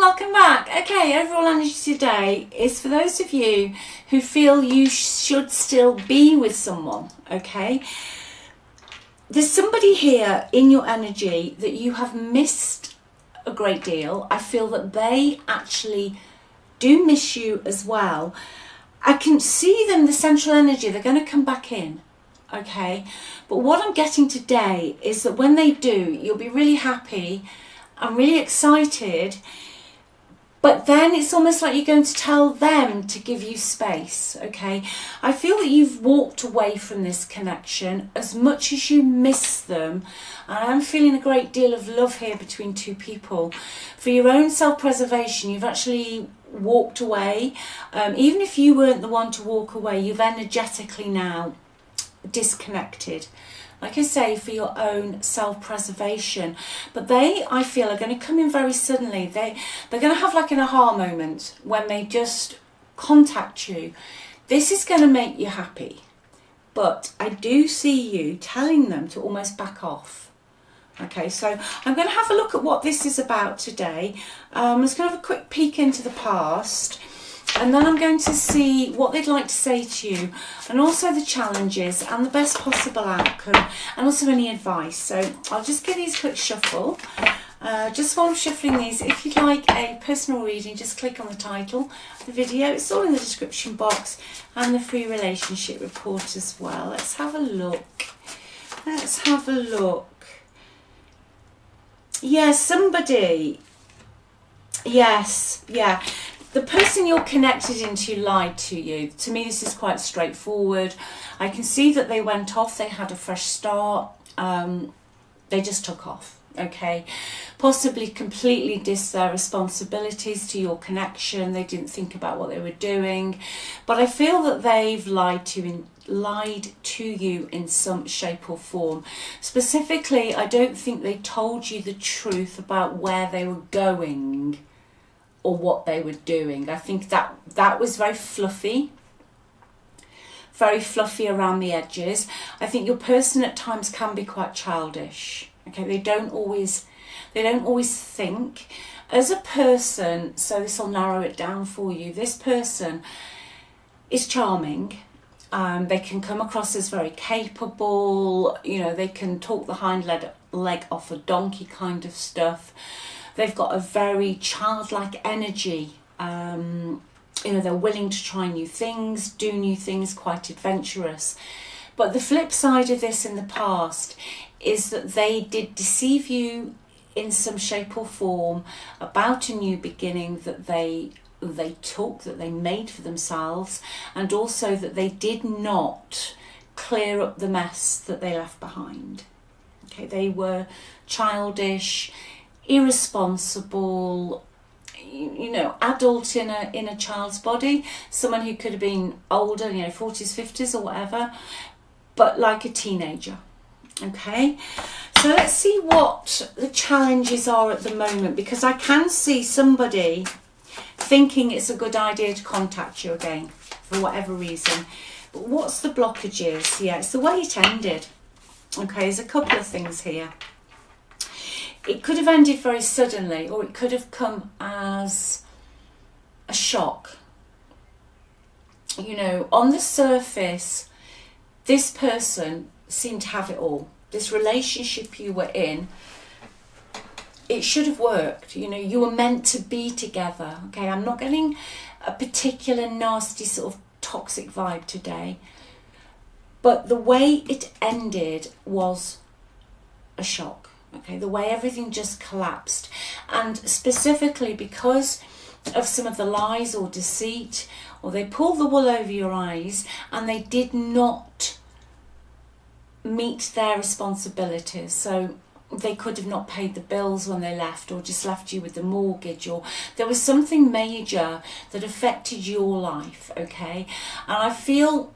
welcome back. Okay, overall energy today is for those of you who feel you should still be with someone, okay? There's somebody here in your energy that you have missed a great deal. I feel that they actually do miss you as well. I can see them, the central energy, they're going to come back in, okay? But what I'm getting today is that when they do, you'll be really happy and really excited, but then it's almost like you're going to tell them to give you space, okay? I feel that you've walked away from this connection as much as you miss them, and I'm feeling a great deal of love here between two people. For your own self-preservation, you've actually walked away. Even if you weren't the one to walk away, you've energetically now disconnected. Like I say, for your own self-preservation. But they, I feel, are going to come in very suddenly. They're going to have like an aha moment when they just contact you. This is going to make you happy. But I do see you telling them to almost back off. Okay, so I'm going to have a look at what this is about today. I'm just going to have a quick peek into the past. And then I'm going to see what they'd like to say to you, and also the challenges and the best possible outcome, and also any advice. So I'll just give these a quick shuffle. Just while I'm shuffling these, if you'd like a personal reading, just click on the title of the video. It's all in the description box, and the free relationship report as well. Let's have a look. Let's have a look. Yeah, somebody. Yes, yeah. The person you're connected into lied to you. To me, this is quite straightforward. I can see that they went off. They had a fresh start. They just took off, okay? Possibly completely dissed their responsibilities to your connection. They didn't think about what they were doing. But I feel that they've lied to you in some shape or form. Specifically, I don't think they told you the truth about where they were going or what they were doing. I think that was very fluffy around the edges. I think your person at times can be quite childish. Okay, they don't always think. As a person, so this will narrow it down for you, this person is charming. They can come across as very capable, you know, they can talk the hind leg off a donkey kind of stuff. They've got a very childlike energy. You know, they're willing to try new things, do new things, quite adventurous. But the flip side of this in the past is that they did deceive you in some shape or form about a new beginning that they took, that they made for themselves, and also that they did not clear up the mess that they left behind. Okay, they were childish, irresponsible, you know, adult in a child's body, someone who could have been older, you know, 40s, 50s or whatever, but like a teenager. Okay, so let's see what the challenges are at the moment, because I can see somebody thinking it's a good idea to contact you again for whatever reason. But what's the blockages? Yeah, it's the way it ended. Okay, there's a couple of things here. It could have ended very suddenly, or it could have come as a shock. You know, on the surface, this person seemed to have it all. This relationship you were in, it should have worked. You know, you were meant to be together. Okay, I'm not getting a particular nasty sort of toxic vibe today. But the way it ended was a shock. Okay, the way everything just collapsed, and specifically because of some of the lies or deceit, or they pulled the wool over your eyes and they did not meet their responsibilities. So they could have not paid the bills when they left, or just left you with the mortgage, or there was something major that affected your life, okay? And I feel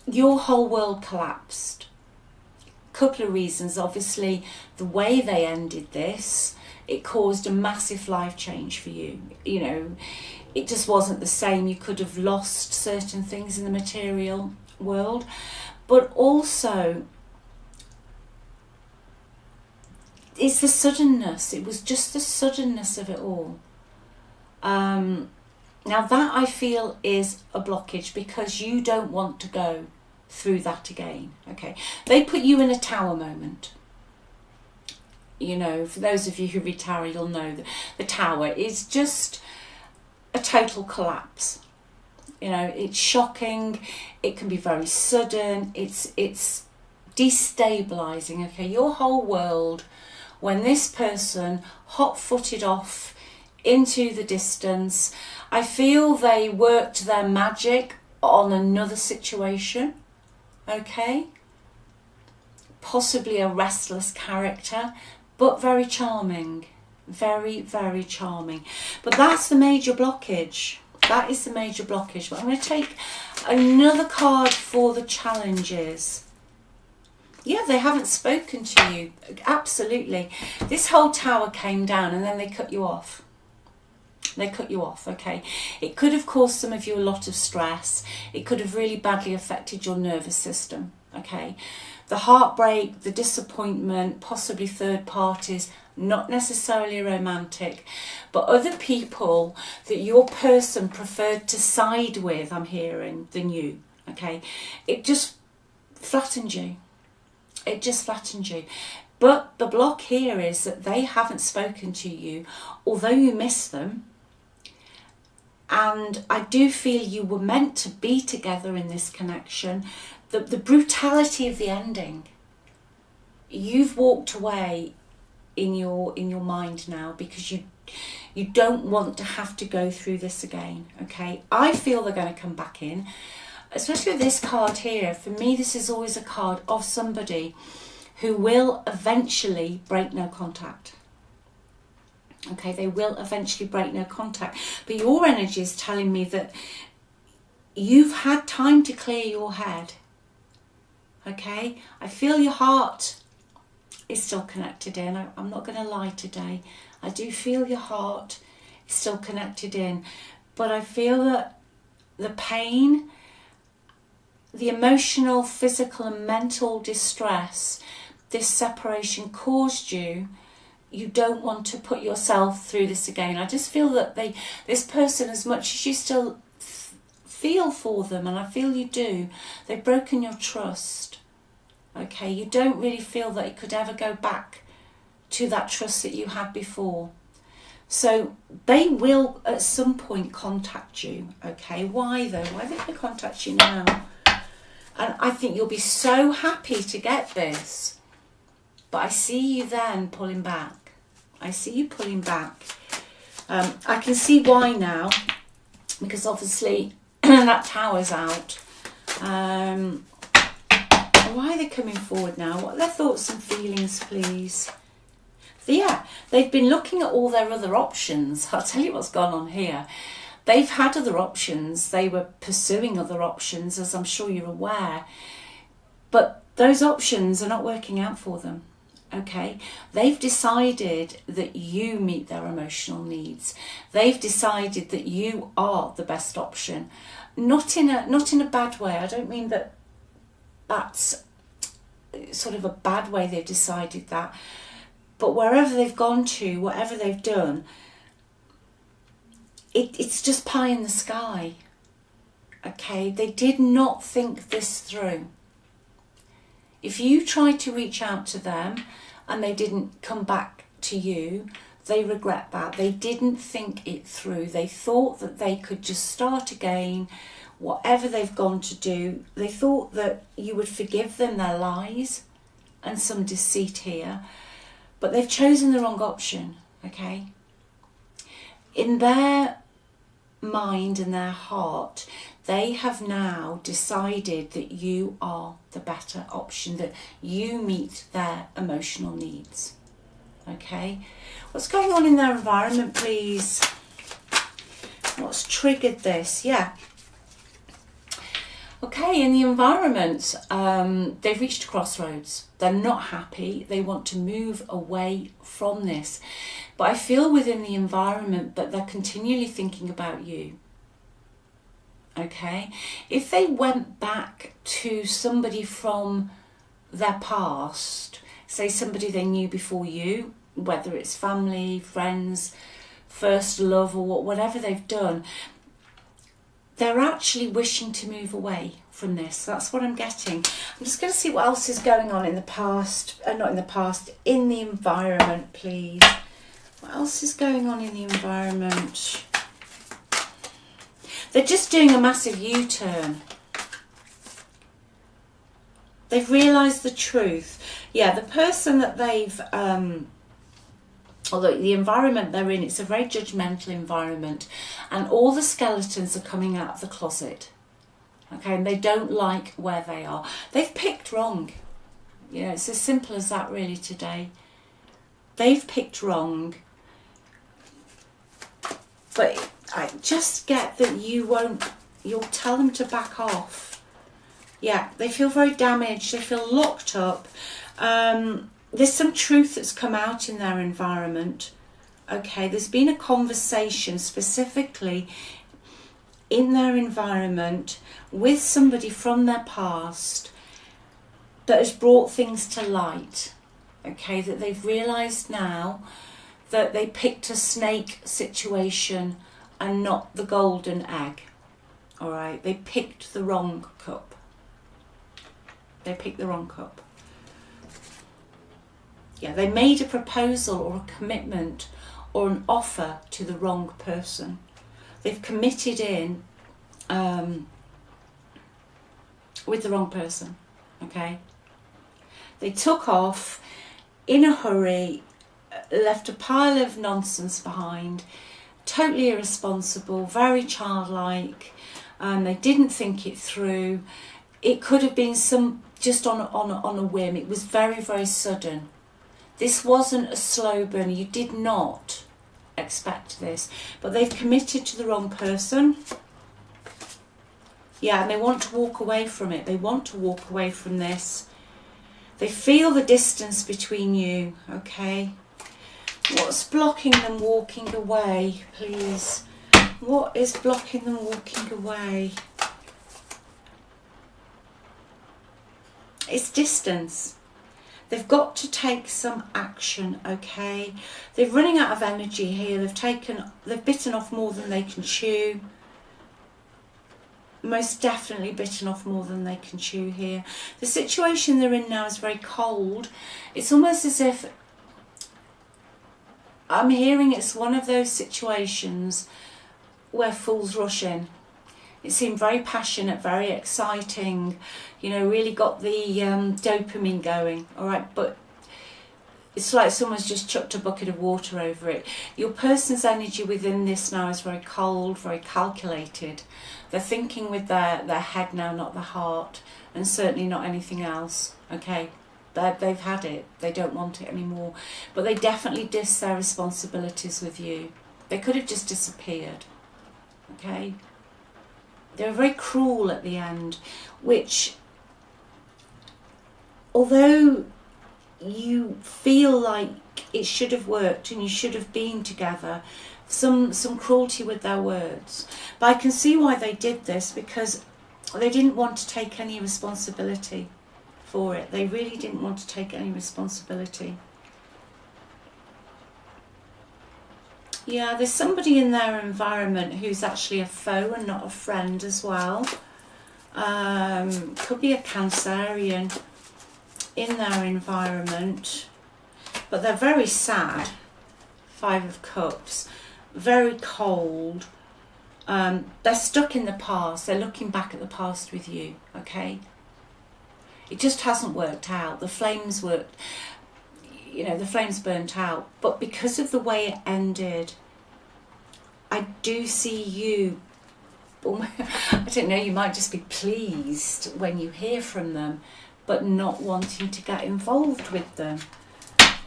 your whole world collapsed. Couple of reasons. Obviously, the way they ended this, it caused a massive life change for you. You know, it just wasn't the same. You could have lost certain things in the material world, but also it's the suddenness. It was just the suddenness of it all. Now that I feel is a blockage because you don't want to go through that again. Okay, they put you in a tower moment. You know, for those of you who read tarot, you'll know that the tower is just a total collapse. You know, it's shocking. It can be very sudden. It's destabilizing. Okay, your whole world, when this person hot-footed off into the distance, I feel they worked their magic on another situation. Okay, possibly a restless character, but very charming, very, very charming. But that's the major blockage. That is the major blockage. But I'm going to take another card for the challenges. Yeah, they haven't spoken to you. Absolutely. This whole tower came down and then they cut you off. They cut you off, okay? It could have caused some of you a lot of stress. It could have really badly affected your nervous system, okay? The heartbreak, the disappointment, possibly third parties, not necessarily romantic, but other people that your person preferred to side with, I'm hearing, than you, okay? It just flattened you. It just flattened you. But the block here is that they haven't spoken to you, although you miss them. And I do feel you were meant to be together in this connection. The brutality of the ending. You've walked away in your mind now because you don't want to have to go through this again. Okay, I feel they're going to come back in, especially with this card here. For me, this is always a card of somebody who will eventually break no contact. Okay, they will eventually break no contact. But your energy is telling me that you've had time to clear your head. Okay, I feel your heart is still connected in. I'm not going to lie today. I do feel your heart is still connected in. But I feel that the pain, the emotional, physical and mental distress this separation caused you, you don't want to put yourself through this again. I just feel that this person, as much as you still feel for them, and I feel you do, they've broken your trust. Okay, you don't really feel that it could ever go back to that trust that you had before. So they will at some point contact you. Okay, why though? Why are they going to contact you now? And I think you'll be so happy to get this. But I see you then pulling back. I see you pulling back. I can see why now, because obviously that tower's out. Why are they coming forward now? What are their thoughts and feelings, please? Yeah, they've been looking at all their other options. I'll tell you what's gone on here. They've had other options. They were pursuing other options, as I'm sure you're aware. But those options are not working out for them. Okay, they've decided that you meet their emotional needs. They've decided that you are the best option. Not in a bad way. I don't mean that that's sort of a bad way they've decided that. But wherever they've gone to, whatever they've done, it's just pie in the sky. Okay, they did not think this through. If you tried to reach out to them and they didn't come back to you, they regret that. They didn't think it through. They thought that they could just start again, whatever they've gone to do. They thought that you would forgive them their lies and some deceit here, but they've chosen the wrong option, okay? In their mind and their heart, they have now decided that you are the better option, that you meet their emotional needs. Okay? What's going on in their environment, please? What's triggered this? Yeah. Okay, in the environment, they've reached a crossroads. They're not happy. They want to move away from this. But I feel within the environment that they're continually thinking about you. Okay, if they went back to somebody from their past, say somebody they knew before you, whether it's family, friends, first love or whatever they've done, they're actually wishing to move away from this. That's what I'm getting. I'm just going to see what else is going on in the past, not in the past, in the environment, please. What else is going on in the environment? They're just doing a massive U-turn. They've realised the truth. Yeah, the person that they've, although the environment they're in, it's a very judgmental environment, and all the skeletons are coming out of the closet. Okay, and they don't like where they are. They've picked wrong. You know, it's as simple as that really today. They've picked wrong. But I just get that you'll tell them to back off. Yeah, they feel very damaged. They feel locked up. There's some truth that's come out in their environment. Okay, there's been a conversation specifically in their environment with somebody from their past that has brought things to light. Okay, that they've realised now that they picked a snake situation and not the golden egg. All right, they picked the wrong cup. They picked the wrong cup. Yeah, they made a proposal or a commitment or an offer to the wrong person. They've committed in with the wrong person, okay? They took off in a hurry, left a pile of nonsense behind, totally irresponsible, very childlike, and they didn't think it through. It could have been just on a whim. It was very, very sudden. This wasn't a slow burn. You did not expect this, but they've committed to the wrong person. Yeah, and they want to walk away from it. They want to walk away from this. They feel the distance between you, okay? What's blocking them walking away, please? What is blocking them walking away? It's distance. They've got to take some action, okay? They're running out of energy here. They've bitten off more than they can chew. Most definitely bitten off more than they can chew here. The situation they're in now is very cold. It's almost as if I'm hearing it's one of those situations where fools rush in. It seemed very passionate, very exciting, you know, really got the dopamine going, all right, but it's like someone's just chucked a bucket of water over it. Your person's energy within this now is very cold, very calculated. They're thinking with their head now, not the heart, and certainly not anything else, okay? They've had it. They don't want it anymore. But they definitely diss their responsibilities with you. They could have just disappeared, okay? They were very cruel at the end, which, although you feel like it should have worked and you should have been together, some cruelty with their words. But I can see why they did this, because they didn't want to take any responsibility for it. They really didn't want to take any responsibility. Yeah, there's somebody in their environment who's actually a foe and not a friend as well. Could be a Cancerian in their environment. But they're very sad. 5 of Cups. Very cold. They're stuck in the past. They're looking back at the past with you, okay? It just hasn't worked out. The flames worked... You know, the flames burnt out, but because of the way it ended, I do see you, I don't know, you might just be pleased when you hear from them, but not wanting to get involved with them.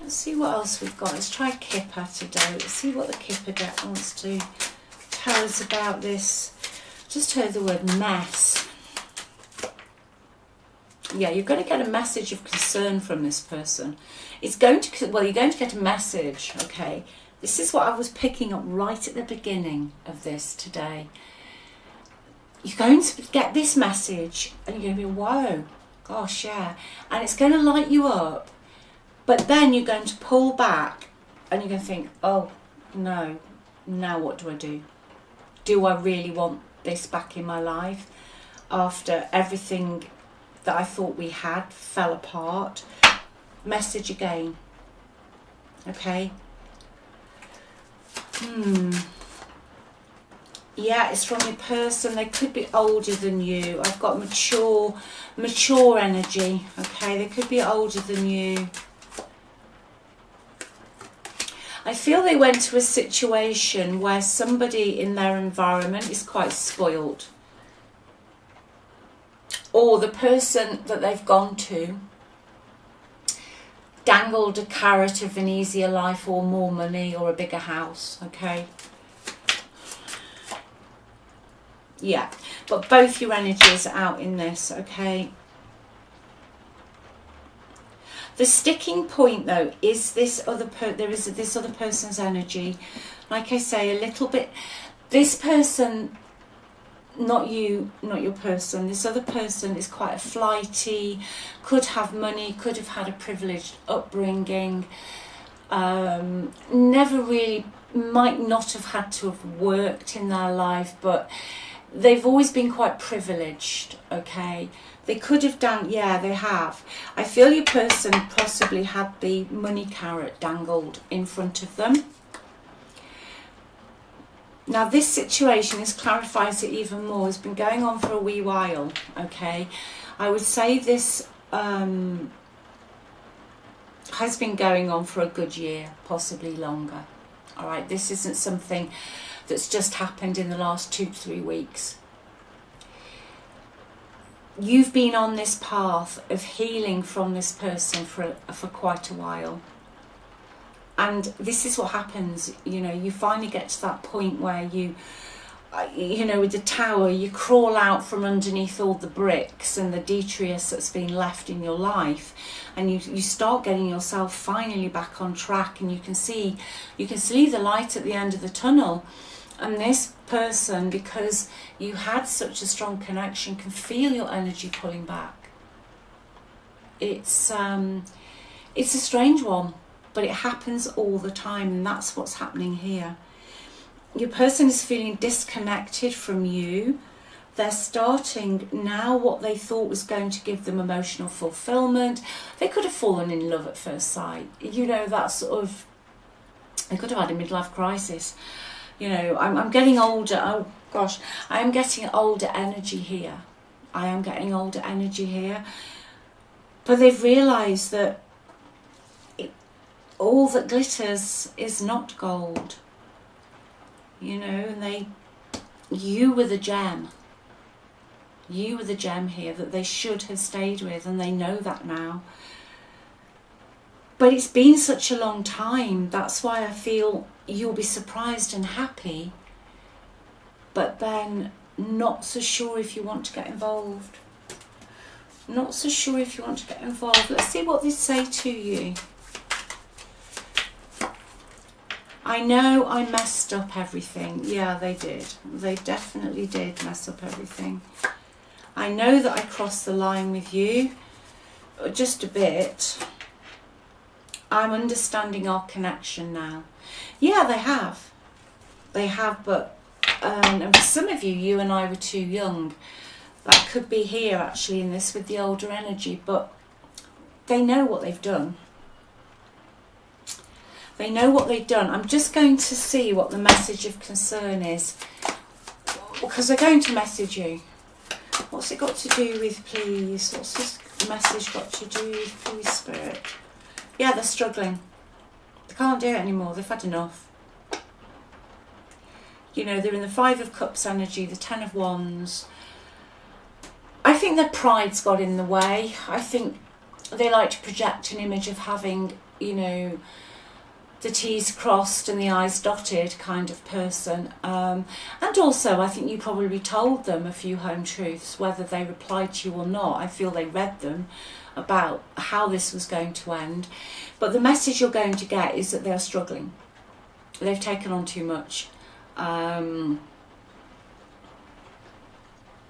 Let's see what else we've got. Let's try Kipper today. Let's see what the Kipper deck wants to tell us about this. Just heard the word mess. Yeah, you're going to get a message of concern from this person. It's going to, well, you're going to get a message, okay? This is what I was picking up right at the beginning of this today. You're going to get this message and you're going to be, whoa, gosh, yeah. And it's going to light you up. But then you're going to pull back and you're going to think, oh, no, now what do I do? Do I really want this back in my life after everything that I thought we had fell apart? Message again. Okay. Yeah, it's from your person. They could be older than you. I've got mature energy. Okay, they could be older than you. I feel they went to a situation where somebody in their environment is quite spoiled. Or the person that they've gone to dangled a carrot of an easier life or more money or a bigger house, okay? Yeah, but both your energies are out in this, okay? The sticking point though is this other this other person's energy. Like I say, a little bit, this person, not you, not your person, this other person is quite a flighty, could have money, could have had a privileged upbringing, never really, might not have had to have worked in their life, but they've always been quite privileged, okay? They could have done, yeah, they have. I feel your person possibly had the money carrot dangled in front of them. Now this situation, this clarifies it even more, has been going on for a wee while, okay? I would say this has been going on for a good year, possibly longer. All right, this isn't something that's just happened in the last 2 to 3 weeks. You've been on this path of healing from this person for quite a while. And this is what happens, you know, you finally get to that point where you know, with the tower, you crawl out from underneath all the bricks and the detritus that's been left in your life, and you start getting yourself finally back on track, and you can see the light at the end of the tunnel. And this person, because you had such a strong connection, can feel your energy pulling back. It's a strange one, but it happens all the time, and that's what's happening here. Your person is feeling disconnected from you. They're starting now what they thought was going to give them emotional fulfillment. They could have fallen in love at first sight. You know, that sort of, they could have had a midlife crisis. You know, I'm getting older. Oh gosh, I am getting older energy here. I am getting older energy here. But they've realised that all that glitters is not gold. You know, and you were the gem. You were the gem here that they should have stayed with, and they know that now. But it's been such a long time. That's why I feel you'll be surprised and happy, but then not so sure if you want to get involved. Not so sure if you want to get involved. Let's see what they say to you. I know I messed up everything. Yeah, they did. They definitely did mess up everything. I know that I crossed the line with you, just a bit. I'm understanding our connection now. Yeah, they have. They have, but and for some of you, you and I were too young. That could be here, actually, in this with the older energy, but they know what they've done. They know what they've done. I'm just going to see what the message of concern is, because they're going to message you. What's it got to do with, please? What's this message got to do with, please, Spirit? Yeah, they're struggling. They can't do it anymore. They've had enough. You know, they're in the 5 of Cups energy, the 10 of Wands. I think their pride's got in the way. I think they like to project an image of having, you know, the T's crossed and the I's dotted kind of person. And also, I think you probably told them a few home truths, whether they replied to you or not. I feel they read them about how this was going to end. But the message you're going to get is that they're struggling. They've taken on too much.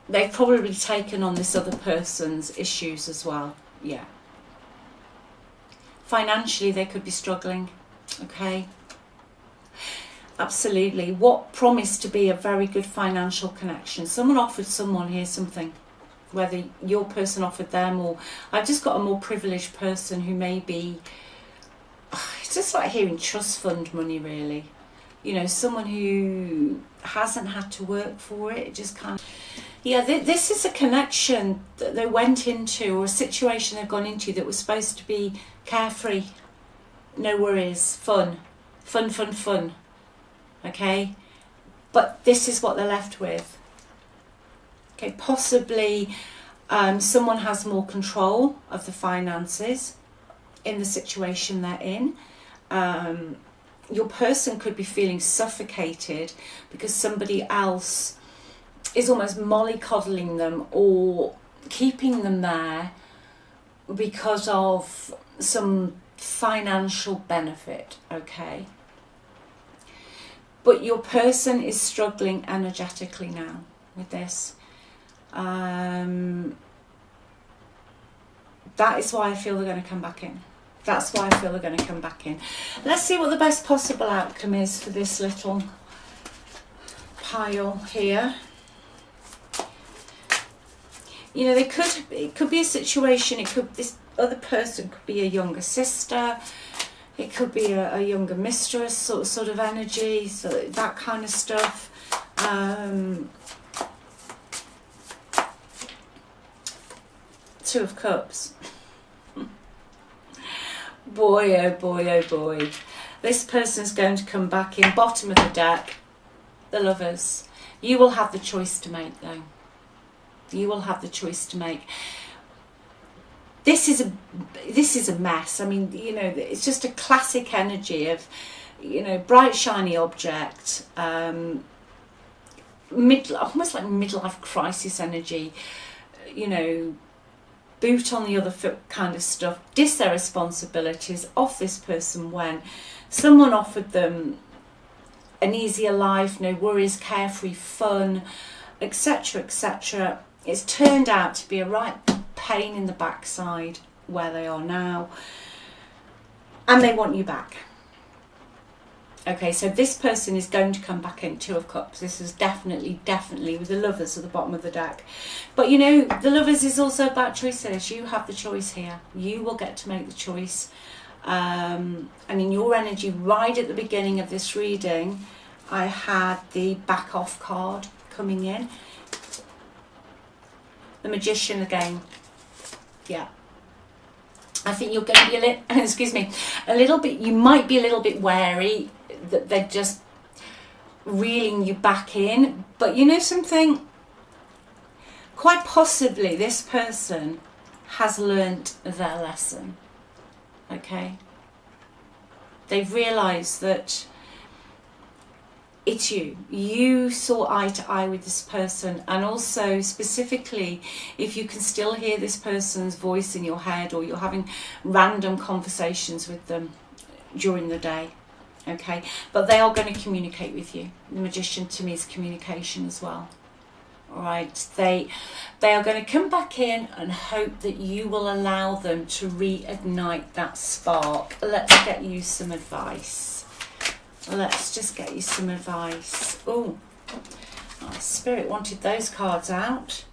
They've probably taken on this other person's issues as well. Yeah. Financially, they could be struggling. Okay. Absolutely. What promised to be a very good financial connection. Someone offered someone here something, whether your person offered them, or I've just got a more privileged person who may be, it's just like hearing trust fund money, really. You know, someone who hasn't had to work for it, just kind of, yeah, this is a connection that they went into, or a situation they've gone into that was supposed to be carefree, no worries, fun. Okay, but this is what they're left with. Okay, possibly someone has more control of the finances in the situation they're in. Your person could be feeling suffocated because somebody else is almost mollycoddling them or keeping them there because of some financial benefit, okay? But your person is struggling energetically now with this. That is why I feel they're going to come back in. That's why I feel they're going to come back in. Let's see what the best possible outcome is for this little pile here. You know, it could be a situation, this other person could be a younger sister, it could be a younger mistress, sort of energy, so that kind of stuff. Two of Cups. Boy, oh boy, oh boy. This person's going to come back in. Bottom of the deck, the Lovers. You will have the choice to make, though. You will have the choice to make. This is a mess. I mean, you know, it's just a classic energy of, you know, bright shiny object, almost like midlife crisis energy, you know, boot on the other foot kind of stuff. Diss their responsibilities, off this person when someone offered them an easier life, no worries, carefree fun, etc., etc. It's turned out to be a right pain in the backside where they are now, and they want you back. Okay, so this person is going to come back in. Two of Cups. This is definitely with the Lovers at the bottom of the deck. But you know, the Lovers is also about choices. You have the choice here. You will get to make the choice. And in your energy, right at the beginning of this reading, I had the back off card coming in. The Magician again. Yeah. I think you're going to be a little bit, you might be a little bit wary that they're just reeling you back in. But you know something? Quite possibly this person has learnt their lesson. Okay? They've realised that it's you. You saw eye to eye with this person, and also specifically if you can still hear this person's voice in your head, or you're having random conversations with them during the day, okay? But they are going to communicate with you. The Magician to me is communication as well. All right, they are going to come back in and hope that you will allow them to reignite that spark. Let's get you some advice. Let's just get you some advice. Oh, Spirit wanted those cards out.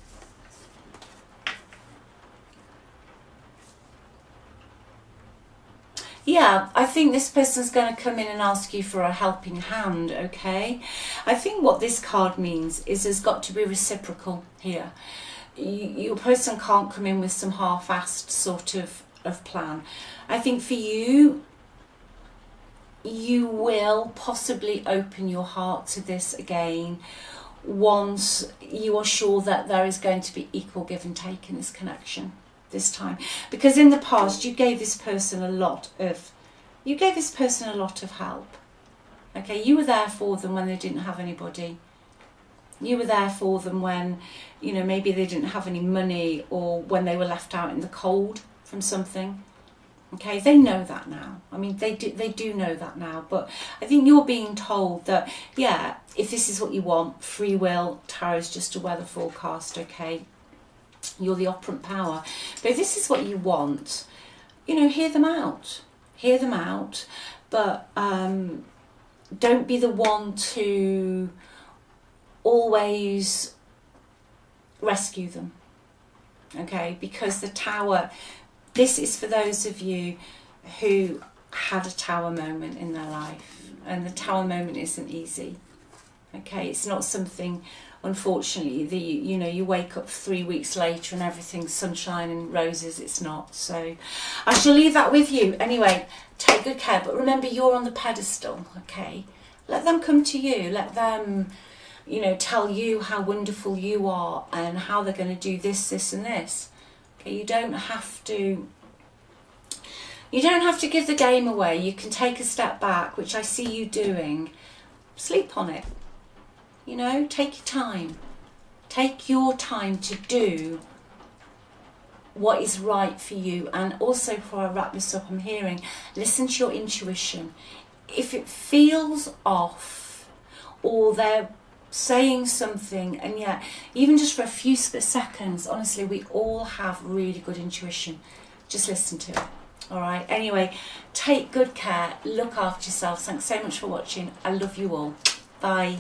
Yeah, I think this person's going to come in and ask you for a helping hand, okay? I think what this card means is there's got to be reciprocal here. Your person can't come in with some half-assed sort of plan. I think for you, you will possibly open your heart to this again once you are sure that there is going to be equal give and take in this connection this time. Because in the past you gave this person a lot of help. Okay, you were there for them when they didn't have anybody. You were there for them when, you know, maybe they didn't have any money, or when they were left out in the cold from something. Okay, they know that now. I mean, they do know that now. But I think you're being told that, yeah, if this is what you want, free will, tarot's just a weather forecast, okay? You're the operant power. But if this is what you want, you know, hear them out. Hear them out. But don't be the one to always rescue them, okay? Because the tower, this is for those of you who had a tower moment in their life, and the tower moment isn't easy, okay? It's not something, unfortunately, that you wake up 3 weeks later and everything's sunshine and roses. It's not. So I shall leave that with you. Anyway, take good care, but remember, you're on the pedestal, okay? Let them come to you. Let them, tell you how wonderful you are and how they're going to do this, this and this. Okay, you don't have to give the game away. You can take a step back, which I see you doing. Sleep on it. Take your time. Take your time to do what is right for you. And also, before I wrap this up, I'm hearing, listen to your intuition. If it feels off, or they're saying something, and yet, even just for a few split seconds, honestly, we all have really good intuition. Just listen to it. All right. Anyway, take good care. Look after yourselves. Thanks so much for watching. I love you all. Bye.